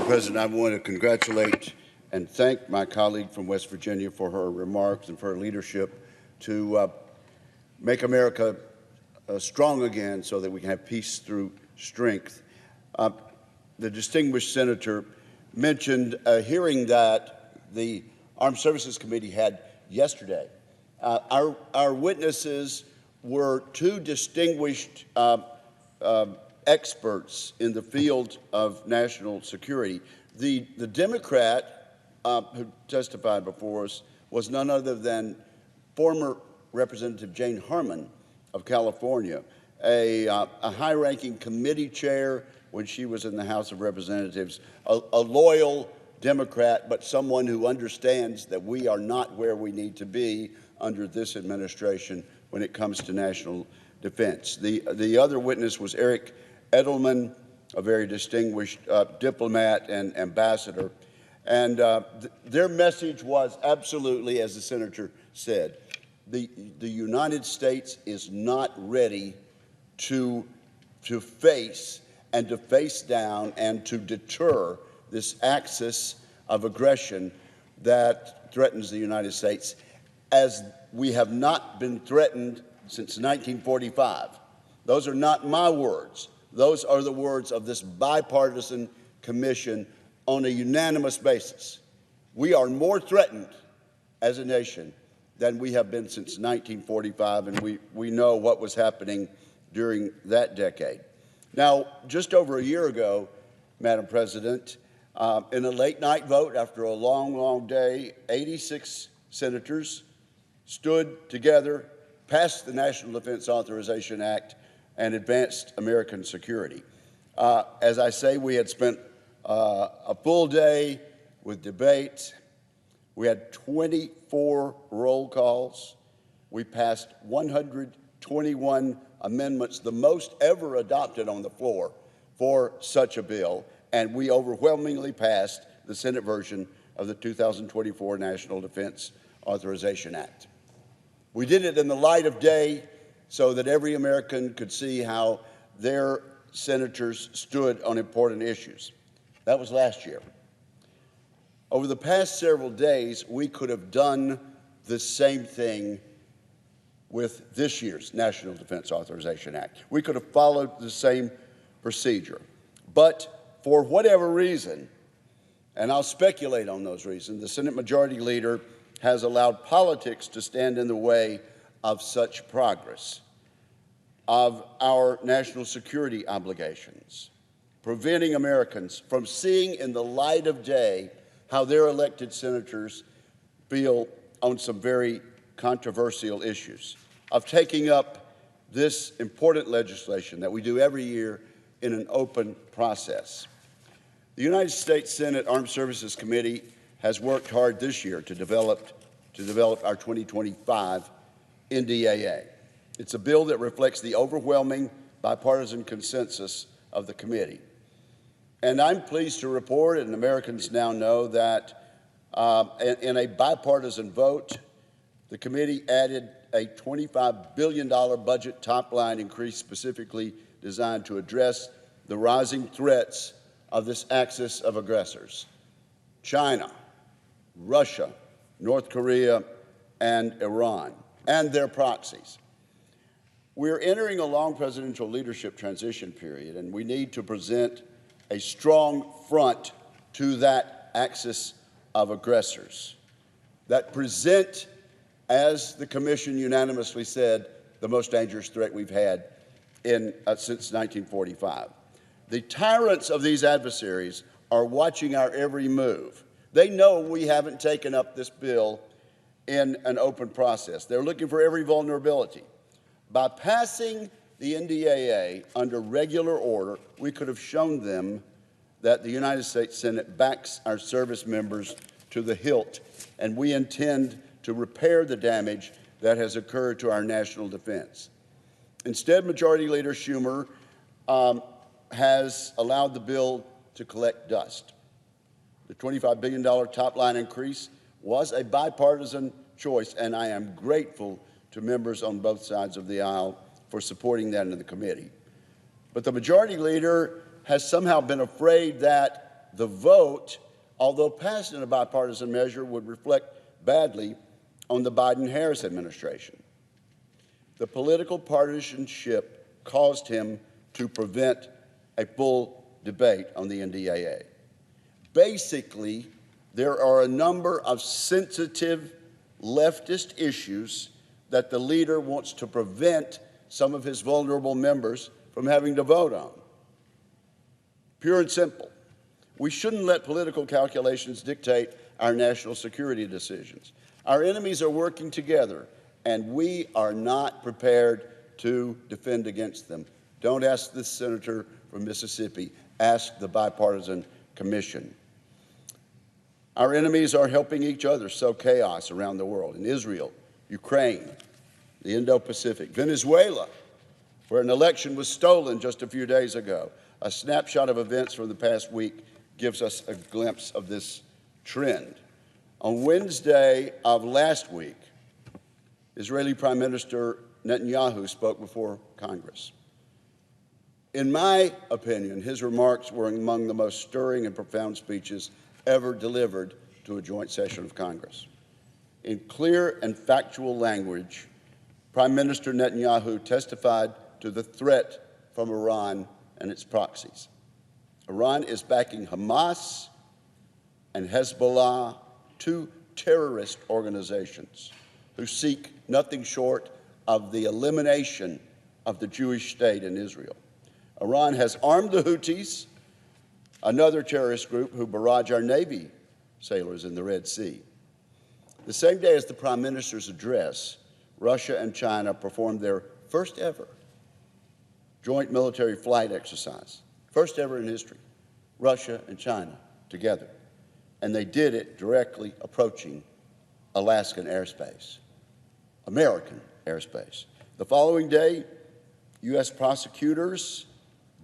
President, I want to congratulate and thank my colleague from West Virginia for her remarks and for her leadership to make America strong again so that we can have peace through strength. The distinguished senator mentioned a hearing that the Armed Services Committee had yesterday. Our witnesses were two distinguished experts in the field of national security. The Democrat who testified before us was none other than former Representative Jane Harman of California, a high-ranking committee chair when she was in the House of Representatives, a loyal Democrat, but someone who understands that we are not where we need to be under this administration when it comes to national defense. The other witness was Eric Edelman, a very distinguished diplomat and ambassador. And their message was absolutely, as the senator said, the United States is not ready to face and to face down and to deter this axis of aggression that threatens the United States, as we have not been threatened since 1945. Those are not my words. Those are the words of this bipartisan commission on a unanimous basis. We are more threatened as a nation than we have been since 1945, and we know what was happening during that decade. Now, just over a year ago, Madam President, in a late-night vote after a long, long day, 86 senators stood together, passed the National Defense Authorization Act, and advanced American security. As I say, we had spent a full day with debate. We had 24 roll calls. We passed 121 amendments, the most ever adopted on the floor for such a bill, and we overwhelmingly passed the Senate version of the 2024 National Defense Authorization Act. We did it in the light of day so that every American could see how their senators stood on important issues. That was last year. Over the past several days, we could have done the same thing with this year's National Defense Authorization Act. We could have followed the same procedure. But for whatever reason, and I'll speculate on those reasons, the Senate Majority Leader has allowed politics to stand in the way of such progress, of our national security obligations, preventing Americans from seeing in the light of day how their elected senators feel on some very controversial issues, of taking up this important legislation that we do every year in an open process. The United States Senate Armed Services Committee has worked hard this year to develop our 2025 NDAA. It's a bill that reflects the overwhelming bipartisan consensus of the committee. And I'm pleased to report, and Americans now know, that in a bipartisan vote, the committee added a $25 billion budget top-line increase specifically designed to address the rising threats of this axis of aggressors: China, Russia, North Korea, and Iran, and their proxies. We're entering a long presidential leadership transition period, and we need to present a strong front to that axis of aggressors that present, as the Commission unanimously said, the most dangerous threat we've had since 1945. The tyrants of these adversaries are watching our every move. They know we haven't taken up this bill in an open process. They're looking for every vulnerability. By passing the NDAA under regular order, we could have shown them that the United States Senate backs our service members to the hilt, and we intend to repair the damage that has occurred to our national defense. Instead, Majority Leader Schumer has allowed the bill to collect dust. The $25 billion top-line increase was a bipartisan choice, and I am grateful to members on both sides of the aisle for supporting that in the committee. But the Majority Leader has somehow been afraid that the vote, although passed in a bipartisan measure, would reflect badly on the Biden-Harris administration. The political partisanship caused him to prevent a full debate on the NDAA. Basically, there are a number of sensitive leftist issues that the leader wants to prevent some of his vulnerable members from having to vote on. Pure and simple. We shouldn't let political calculations dictate our national security decisions. Our enemies are working together, and we are not prepared to defend against them. Don't ask this senator from Mississippi. Ask the bipartisan commission. Our enemies are helping each other sow chaos around the world. In Israel, Ukraine, the Indo-Pacific, Venezuela, where an election was stolen just a few days ago. A snapshot of events from the past week gives us a glimpse of this trend. On Wednesday of last week, Israeli Prime Minister Netanyahu spoke before Congress. In my opinion, his remarks were among the most stirring and profound speeches ever delivered to a joint session of Congress. In clear and factual language, Prime Minister Netanyahu testified to the threat from Iran and its proxies. Iran is backing Hamas and Hezbollah, two terrorist organizations who seek nothing short of the elimination of the Jewish state in Israel. Iran has armed the Houthis, another terrorist group who barrage our Navy sailors in the Red Sea. The same day as the Prime Minister's address, Russia and China performed their first ever joint military flight exercise, first ever in history, Russia and China together. And they did it directly approaching Alaskan airspace, American airspace. The following day, U.S. prosecutors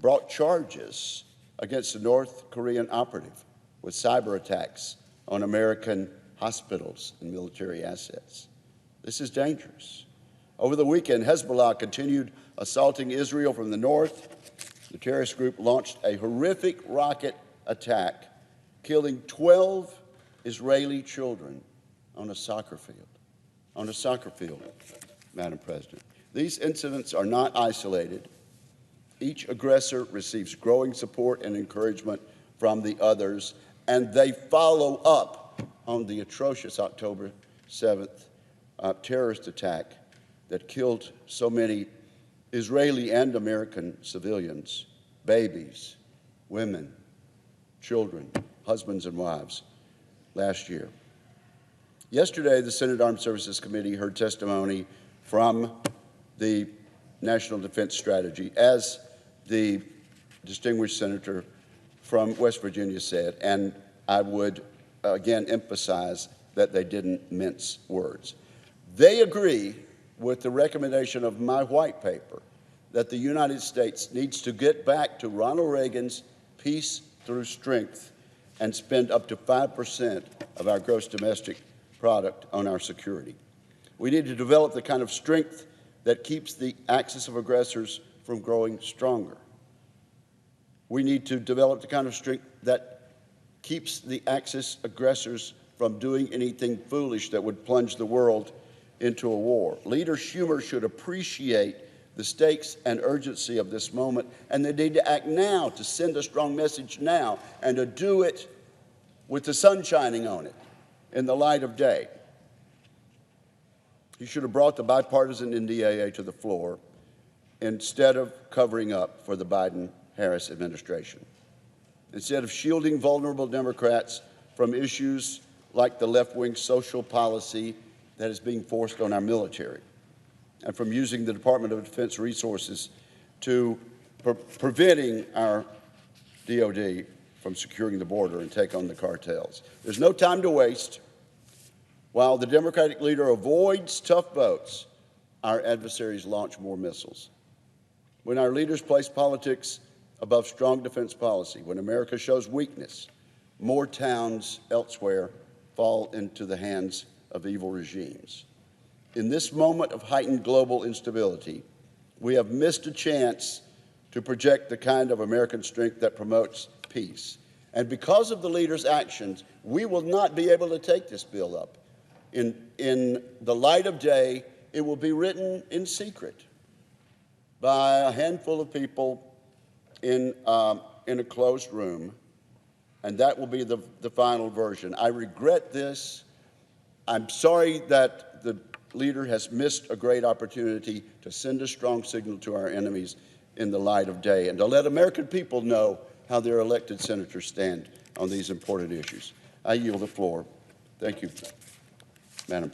brought charges against a North Korean operative with cyber attacks on American hospitals and military assets. This is dangerous. Over the weekend, Hezbollah continued assaulting Israel from the north. The terrorist group launched a horrific rocket attack, killing 12 Israeli children on a soccer field. On a soccer field, Madam President. These incidents are not isolated. Each aggressor receives growing support and encouragement from the others, and they follow up on the atrocious October 7th terrorist attack that killed so many Israeli and American civilians, babies, women, children, husbands and wives last year. Yesterday, the Senate Armed Services Committee heard testimony from the National Defense Strategy, as the distinguished senator from West Virginia said, and I would again emphasize that they didn't mince words. They agree with the recommendation of my white paper that the United States needs to get back to Ronald Reagan's peace through strength and spend up to 5% of our gross domestic product on our security. We need to develop the kind of strength that keeps the axis of aggressors from growing stronger. We need to develop the kind of strength that keeps the Axis aggressors from doing anything foolish that would plunge the world into a war. Leader Schumer should appreciate the stakes and urgency of this moment, and they need to act now, to send a strong message now, and to do it with the sun shining on it in the light of day. He should have brought the bipartisan NDAA to the floor instead of covering up for the Biden-Harris administration. Instead of shielding vulnerable Democrats from issues like the left-wing social policy that is being forced on our military, and from using the Department of Defense resources to preventing our DOD from securing the border and take on the cartels. There's no time to waste. While the Democratic leader avoids tough votes, our adversaries launch more missiles. When our leaders place politics above strong defense policy, when America shows weakness, more towns elsewhere fall into the hands of evil regimes. In this moment of heightened global instability, we have missed a chance to project the kind of American strength that promotes peace. And because of the leader's actions, we will not be able to take this bill up. In the light of day, it will be written in secret by a handful of people in a closed room, and that will be the final version. I regret this. I'm sorry that the leader has missed a great opportunity to send a strong signal to our enemies in the light of day and to let American people know how their elected senators stand on these important issues. I yield the floor. Thank you, Madam